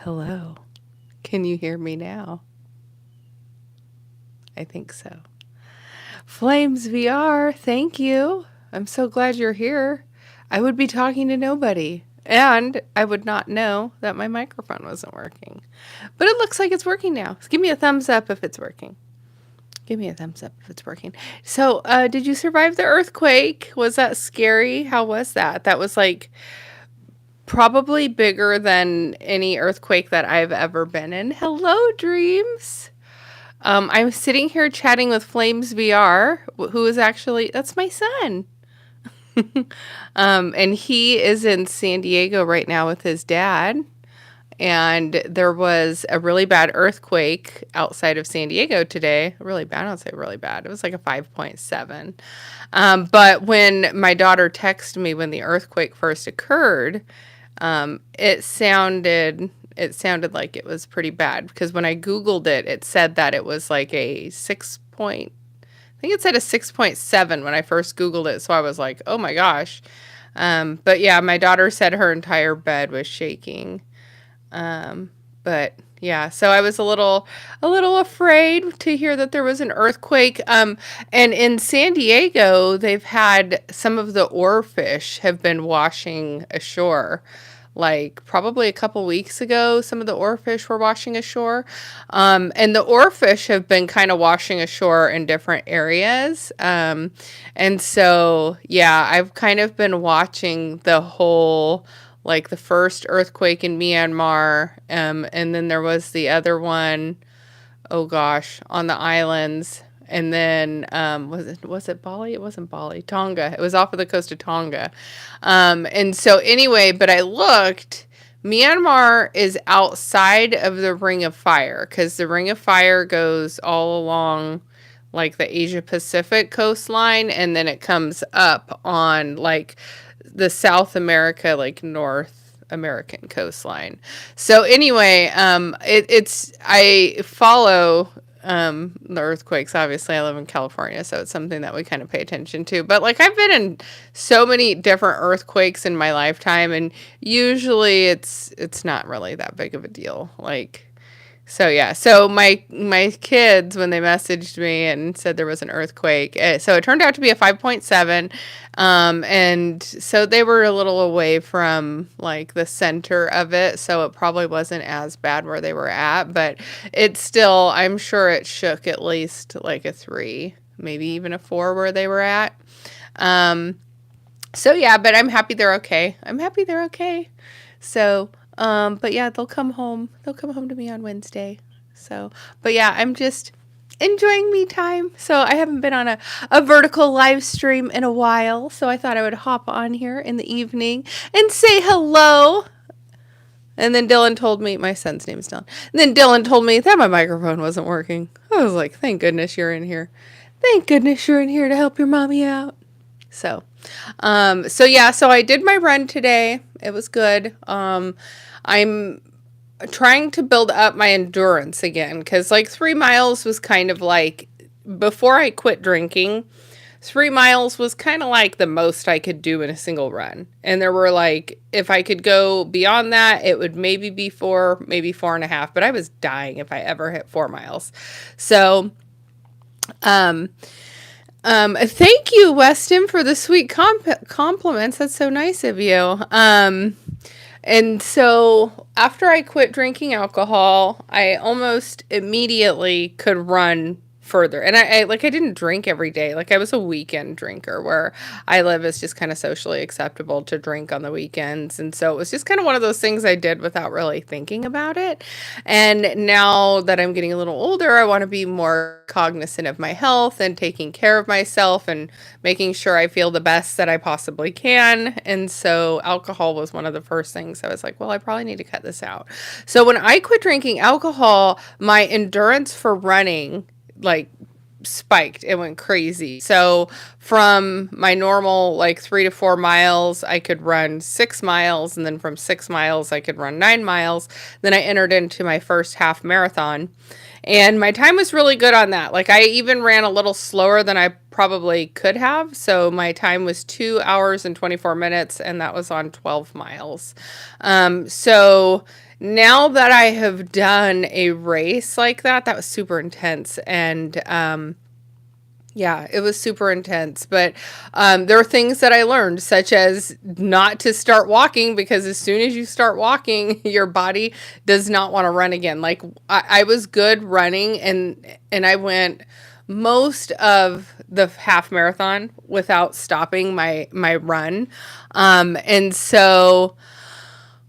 Hello. Can you hear me now? I think so. Flames VR, thank you. I'm so glad you're here. I would be talking to nobody, and I would not know that my microphone wasn't working. But it looks like it's working now. So give me a thumbs up if it's working. Give me a thumbs up if it's working. So, did you survive the earthquake? Was that scary? How was that? That was like probably bigger than any earthquake that I've ever been in. Hello, Dreams. I'm sitting here chatting with Flames VR, who is actually, that's my son. And he is in San Diego right now with his dad. And there was a really bad earthquake outside of San Diego today. Really bad. I don't say really bad. It was like a 5.7. But when my daughter texted me when the earthquake first occurred, it sounded like it was pretty bad because when I Googled it, it said that it was like a 6 point, I think it said a 6.7 when I first Googled it. So I was like, oh my gosh. But yeah, my daughter said her entire bed was shaking. But yeah, so I was a little afraid to hear that there was an earthquake. And in San Diego, they've had some of the oarfish have been washing ashore. Like probably a couple weeks ago, some of the oarfish were washing ashore. And the oarfish have been kind of washing ashore in different areas. And so, yeah, I've kind of been watching the whole like the first earthquake in Myanmar, and then there was the other one, oh gosh, on the islands. And then was it Bali? It wasn't Bali. Tonga. It was off of the coast of Tonga. And so anyway, but I looked. Myanmar is outside of the Ring of Fire because the Ring of Fire goes all along like the Asia Pacific coastline, and then it comes up on like the South America, like North American coastline. So anyway, it's I follow the earthquakes. Obviously, I live in California, so it's something that we kind of pay attention to. But like I've been in so many different earthquakes in my lifetime, and usually it's not really that big of a deal. Like so yeah, so my kids when they messaged me and said there was an earthquake, so it turned out to be a 5.7, and so they were a little away from like the center of it, so it probably wasn't as bad where they were at, but it's still, I'm sure it shook at least like a 3, maybe even a 4 where they were at. Um, so yeah, but I'm happy they're okay. I'm happy they're okay. So, but yeah, they'll come home. They'll come home to me on Wednesday. So, but yeah, I'm just enjoying me time. So I haven't been on a vertical live stream in a while. So I thought I would hop on here in the evening and say hello. And then Dylan told me, my son's name is Dylan. And then Dylan told me that my microphone wasn't working. I was like, thank goodness you're in here. Thank goodness you're in here to help your mommy out. So, so yeah, so I did my run today. It was good. I'm trying to build up my endurance again because like 3 miles was kind of like before I quit drinking. 3 miles was kind of like the most I could do in a single run. And there were like, if I could go beyond that, it would maybe be 4, maybe 4.5. But I was dying if I ever hit 4 miles. So, thank you, Weston, for the sweet compliments. That's so nice of you. And so after I quit drinking alcohol, I almost immediately could run further. And I didn't drink every day. Like I was a weekend drinker where I live is just kind of socially acceptable to drink on the weekends. And so it was just kind of one of those things I did without really thinking about it. And now that I'm getting a little older, I want to be more cognizant of my health and taking care of myself and making sure I feel the best that I possibly can. And so alcohol was one of the first things I was like, well, I probably need to cut this out. So when I quit drinking alcohol, my endurance for running like spiked. It went crazy. So from my normal like 3 to 4 miles, I could run 6 miles. And then from 6 miles, I could run 9 miles. Then I entered into my first half marathon. And my time was really good on that. Like I even ran a little slower than I probably could have. So my time was 2 hours and 24 minutes, and that was on 12 miles. So now that I have done a race like that, that was super intense. And yeah, it was super intense. But there are things that I learned, such as not to start walking, because as soon as you start walking, your body does not want to run again. Like I was good running, and I went most of the half marathon without stopping my run. And so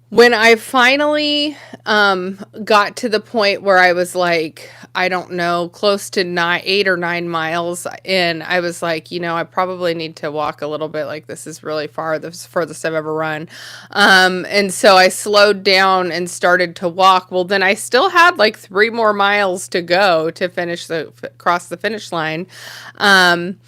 when I finally got to the point where I was like, I don't know, close to 8 or 9 miles in, I was like, I probably need to walk a little bit. Like, this is really far, this furthest I've ever run. And so I slowed down and started to walk. Well, then I still had like 3 more miles to go to cross the finish line. Um,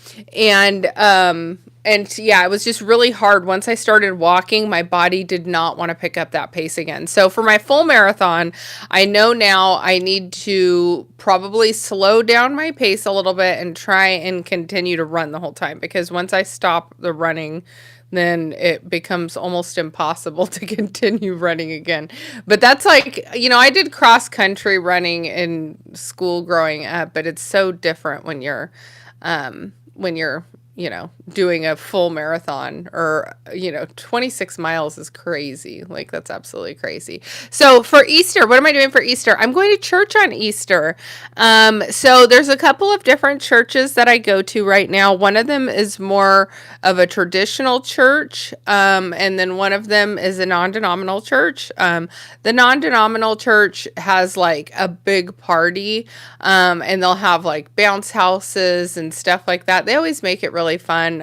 and yeah, it was just really hard. Once I started walking, my body did not want to pick up that pace again. So for my full marathon, I know now I need to probably slow down my pace a little bit and try and continue to run the whole time, because once I stop the running, then it becomes almost impossible to continue running again. But that's like, I did cross country running in school growing up, but it's so different when you're doing a full marathon, or 26 miles is crazy. Like, that's absolutely crazy. So for Easter, what am I doing for Easter? I'm going to church on Easter. So there's a couple of different churches that I go to right now. One of them is more of a traditional church, and then one of them is a non-denominational church. The non-denominational church has like a big party, and they'll have like bounce houses and stuff like that. They always make it really fun.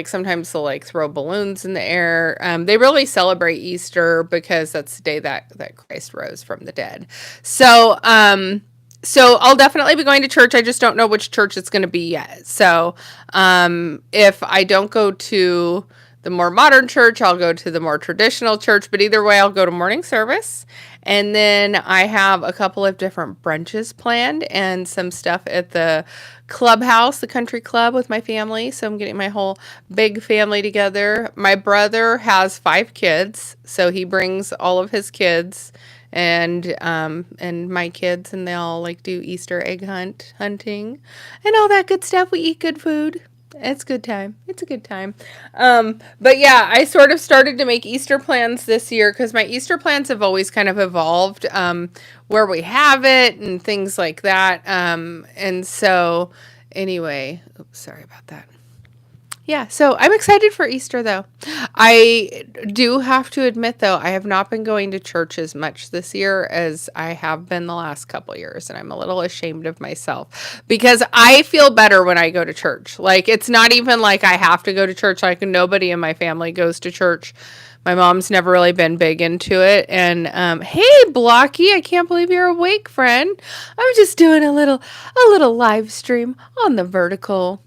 Sometimes they'll like throw balloons in the air. They really celebrate Easter because that's the day that Christ rose from the dead. So I'll definitely be going to church. I just don't know which church it's going to be yet. So if I don't go to the more modern church, I'll go to the more traditional church. But either way, I'll go to morning service. And then I have a couple of different brunches planned and some stuff at the clubhouse, the country club, with my family. So I'm getting my whole big family together. My brother has 5 kids, so he brings all of his kids and my kids, and they all like do Easter egg hunting and all that good stuff. We eat good food. It's a good time. It's a good time. But yeah, I sort of started to make Easter plans this year, because my Easter plans have always kind of evolved, where we have it and things like that. And so anyway, oops, sorry about that. Yeah, so I'm excited for Easter, though. I do have to admit, though, I have not been going to church as much this year as I have been the last couple years, and I'm a little ashamed of myself, because I feel better when I go to church. Like, it's not even like I have to go to church. Like, nobody in my family goes to church. My mom's never really been big into it. And hey, Blocky, I can't believe you're awake, friend. I'm just doing a little live stream on the vertical.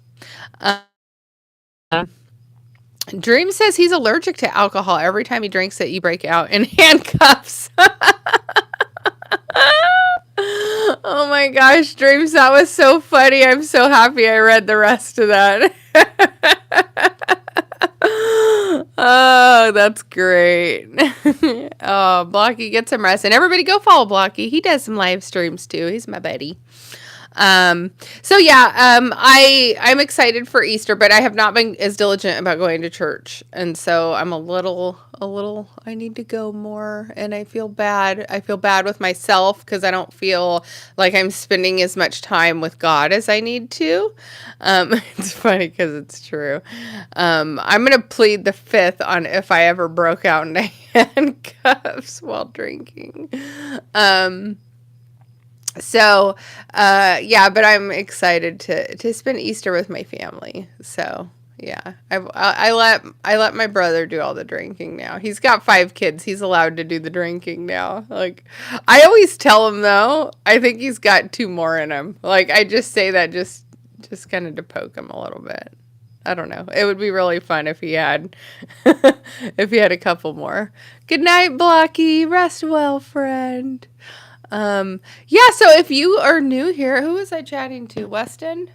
Dream says he's allergic to alcohol. Every time he drinks it, you break out in handcuffs. Oh my gosh, Dreams, that was so funny. I'm so happy I read the rest of that. Oh, that's great. Oh, Blocky, get some rest. And everybody go follow Blocky. He does some live streams too. He's my buddy. So yeah, I'm excited for Easter, but I have not been as diligent about going to church. And so I'm a little, I need to go more, and I feel bad. I feel bad with myself because I don't feel like I'm spending as much time with God as I need to. It's funny because it's true. I'm going to plead the fifth on if I ever broke out into handcuffs while drinking. So, yeah, but I'm excited to spend Easter with my family. So, yeah, I let my brother do all the drinking now. He's got 5 kids. He's allowed to do the drinking now. Like, I always tell him though, I think he's got 2 more in him. Like, I just say that just kind of to poke him a little bit. I don't know. It would be really fun if he had if he had a couple more. Good night, Blocky. Rest well, friend. Yeah, so if you are new here, who was I chatting to? Weston,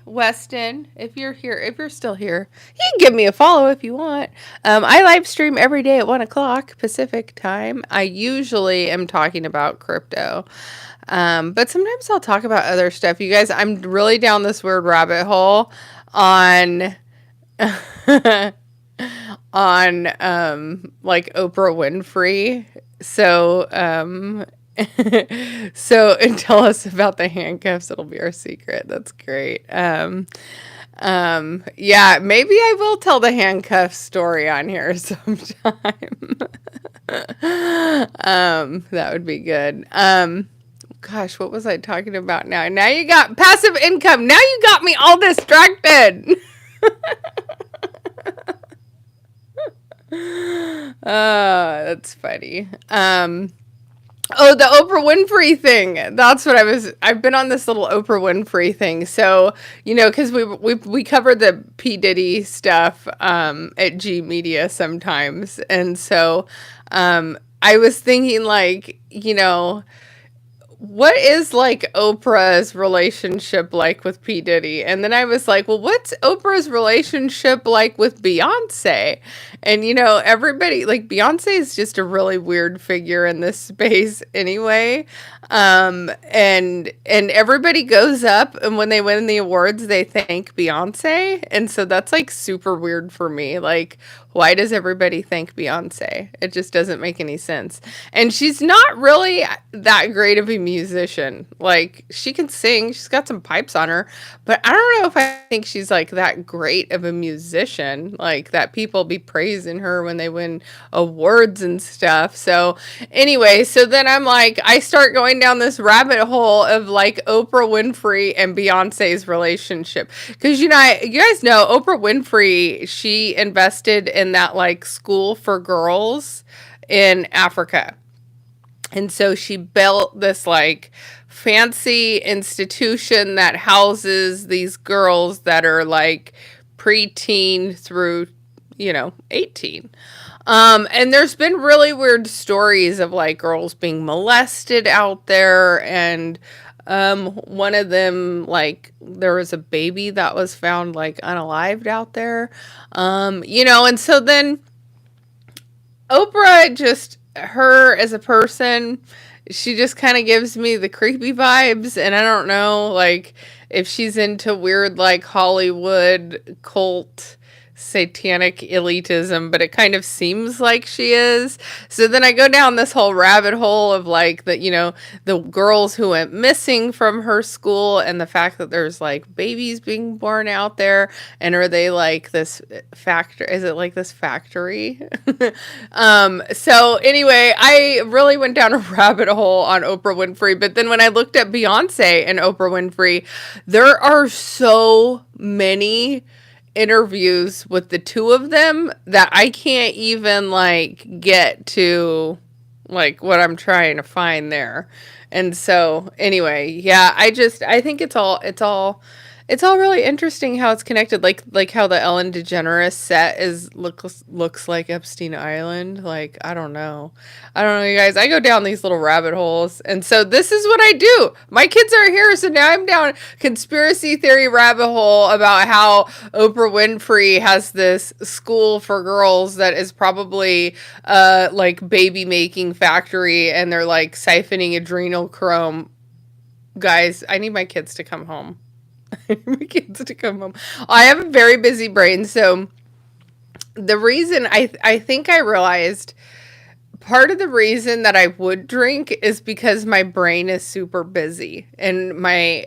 if you're here, if you're still here, you can give me a follow if you want. I live stream every day at 1 o'clock Pacific time. I usually am talking about crypto. But sometimes I'll talk about other stuff. You guys, I'm really down this weird rabbit hole on on like Oprah Winfrey. So so and tell us about the handcuffs. It'll be our secret. That's great. Yeah, maybe I will tell the handcuff story on here sometime. That would be good. Gosh, what was I talking about now? Now you got passive income. Now you got me all distracted. That's funny. Oh, the Oprah Winfrey thing. That's what I've been on this little Oprah Winfrey thing. So, because we covered the P. Diddy stuff at G Media sometimes. And so I was thinking like, what is like Oprah's relationship like with P. Diddy? And then I was like, well, what's Oprah's relationship like with Beyonce? And everybody like Beyonce is just a really weird figure in this space anyway. And everybody goes up and when they win the awards, they thank Beyonce. And so that's like super weird for me. Like, why does everybody thank Beyonce? It just doesn't make any sense. And she's not really that great of a musician. Like, she can sing, she's got some pipes on her, but I don't know if I think she's like that great of a musician, like that people be praising her when they win awards and stuff. So, anyway, so then I'm like, I start going down this rabbit hole of like Oprah Winfrey and Beyonce's relationship. Because, you guys know Oprah Winfrey, she invested in that like school for girls in Africa. And so she built this like fancy institution that houses these girls that are like preteen through, 18. And there's been really weird stories of like girls being molested out there. And one of them, like, there was a baby that was found like unalived out there. And so then Oprah, just her as a person, she just kind of gives me the creepy vibes. And I don't know, like, if she's into weird, like, Hollywood cult satanic elitism, but it kind of seems like she is. So then I go down this whole rabbit hole of like the girls who went missing from her school and the fact that there's like babies being born out there, and are they like this factory? Is it like this factory? So anyway, I really went down a rabbit hole on Oprah Winfrey, but then when I looked at Beyonce and Oprah Winfrey, there are so many interviews with the two of them that I can't even like get to like what I'm trying to find there. And so anyway, yeah, I think it's all really interesting how it's connected, like how the Ellen DeGeneres set looks like Epstein Island. Like, I don't know, you guys. I go down these little rabbit holes, and so this is what I do. My kids are here, so now I'm down conspiracy theory rabbit hole about how Oprah Winfrey has this school for girls that is probably like baby making factory, and they're like siphoning adrenochrome. Guys, I need my kids to come home. My kids to come home. I have a very busy brain, so the reason I think I realized part of the reason that I would drink is because my brain is super busy, and my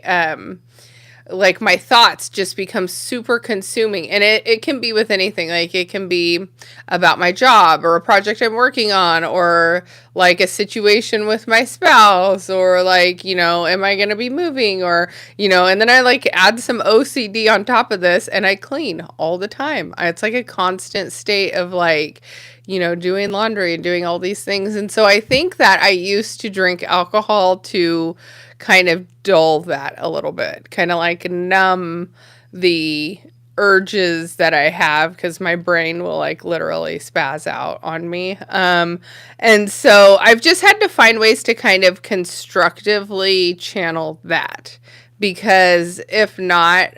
like my thoughts just become super consuming, and it can be with anything. Like, it can be about my job or a project I'm working on, or like a situation with my spouse, or like, am I going to be moving, or, and then I like add some OCD on top of this, and I clean all the time. It's like a constant state of like, doing laundry and doing all these things. And so I think that I used to drink alcohol to kind of dull that a little bit, kind of like numb the urges that I have because my brain will like literally spaz out on me. And so I've just had to find ways to kind of constructively channel that because if not,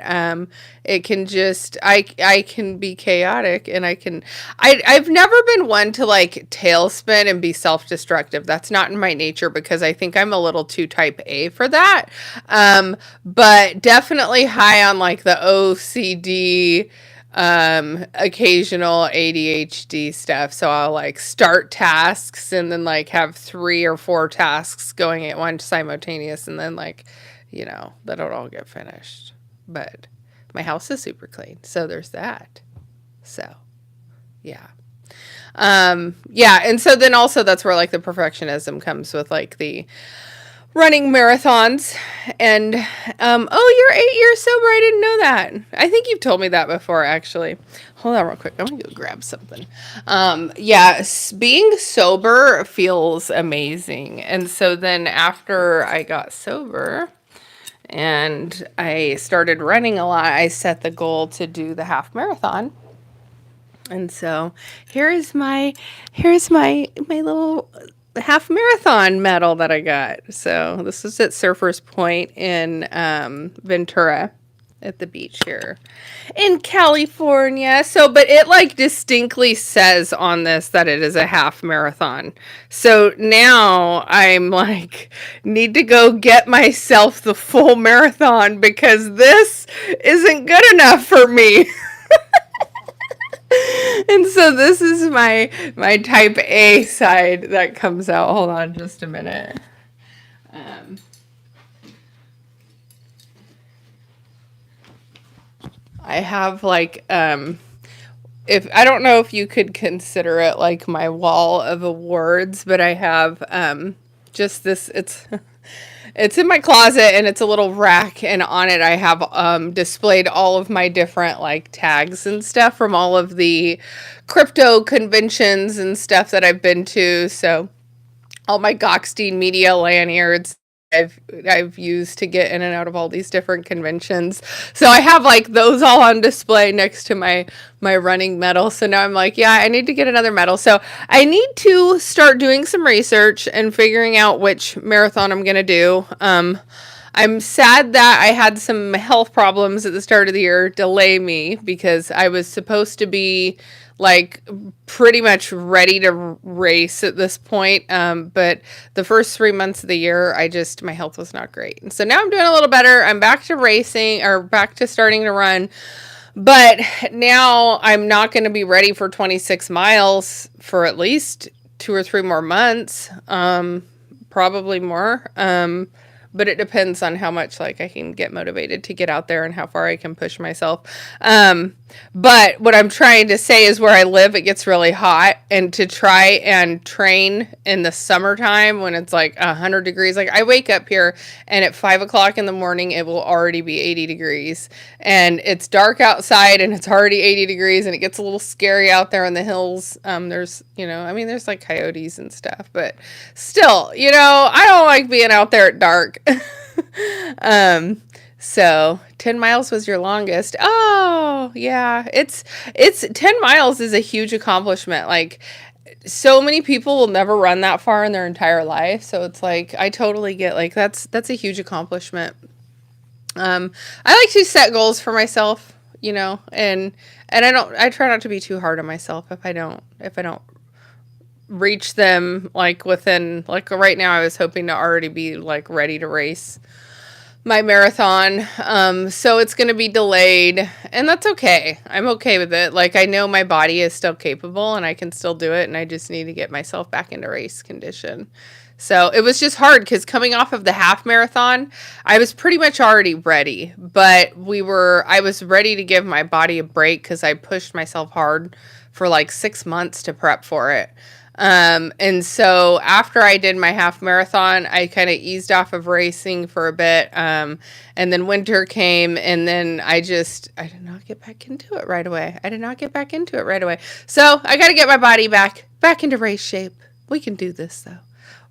it can just I can be chaotic and I've never been one to like tailspin and be self-destructive. That's not in my nature because I think I'm a little too type A for that. But definitely high on like the OCD, occasional ADHD stuff. So I'll like start tasks and then like have 3 or 4 tasks going at once simultaneous and then like, they don't all get finished. But my house is super clean, so there's that. So, yeah. Yeah, and so then also that's where like the perfectionism comes with like the running marathons and oh, you're 8 years sober. I didn't know that. I think you've told me that before actually. Hold on real quick. I'm gonna go grab something. Yeah, being sober feels amazing. And so then after I got sober and I started running a lot, I set the goal to do the half marathon. And so here's my little half marathon medal that I got. So this is at Surfers Point in Ventura at the beach here in California. So, but it like distinctly says on this that it is a half marathon. So now I'm like, need to go get myself the full marathon because this isn't good enough for me. And so this is my type A side that comes out. Hold on just a minute. I have like if I don't know if you could consider it like my wall of awards, but I have just this it's in my closet and it's a little rack and on it I have displayed all of my different like tags and stuff from all of the crypto conventions and stuff that I've been to. So all my Goxstein media lanyards I've used to get in and out of all these different conventions. So I have like those all on display next to my running medal. So now I'm like, yeah, I need to get another medal. So I need to start doing some research and figuring out which marathon I'm going to do. I'm sad that I had some health problems at the start of the year delay me because I was supposed to be like pretty much ready to race at this point. But the first 3 months of the year, my health was not great. And so now I'm doing a little better. I'm back to racing or back to starting to run. But now I'm not going to be ready for 26 miles for at least 2 or 3 more months. Probably more. But it depends on how much like I can get motivated to get out there and how far I can push myself. But what I'm trying to say is where I live, it gets really hot, and to try and train in the summertime when it's like 100 degrees, like I wake up here and at 5 o'clock in the morning, it will already be 80 degrees and it's dark outside and it's already 80 degrees and it gets a little scary out there in the hills. There's, there's like coyotes and stuff, but still, I don't like being out there at dark. So 10 miles was your longest. Oh, yeah. It's 10 miles is a huge accomplishment. Like so many people will never run that far in their entire life. So it's like, I totally get like, that's a huge accomplishment. I like to set goals for myself, and I try not to be too hard on myself if I don't reach them like within like right now. I was hoping to already be like ready to race my marathon. So it's going to be delayed and that's okay. I'm okay with it. Like I know my body is still capable and I can still do it and I just need to get myself back into race condition. So it was just hard because coming off of the half marathon, I was pretty much already ready, but I was ready to give my body a break because I pushed myself hard for like 6 months to prep for it. And so after I did my half marathon, I kind of eased off of racing for a bit. And then winter came and then I did not get back into it right away. So I got to get my body back into race shape. We can do this though.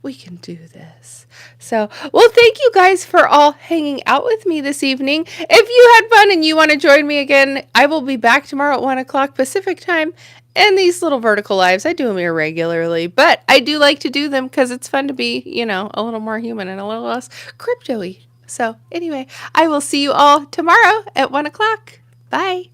We can do this. So, well, thank you guys for all hanging out with me this evening. If you had fun and you want to join me again, I will be back tomorrow at 1 o'clock Pacific time. And these little vertical lives, I do them irregularly, but I do like to do them because it's fun to be, a little more human and a little less crypto-y. So, anyway, I will see you all tomorrow at 1 o'clock. Bye.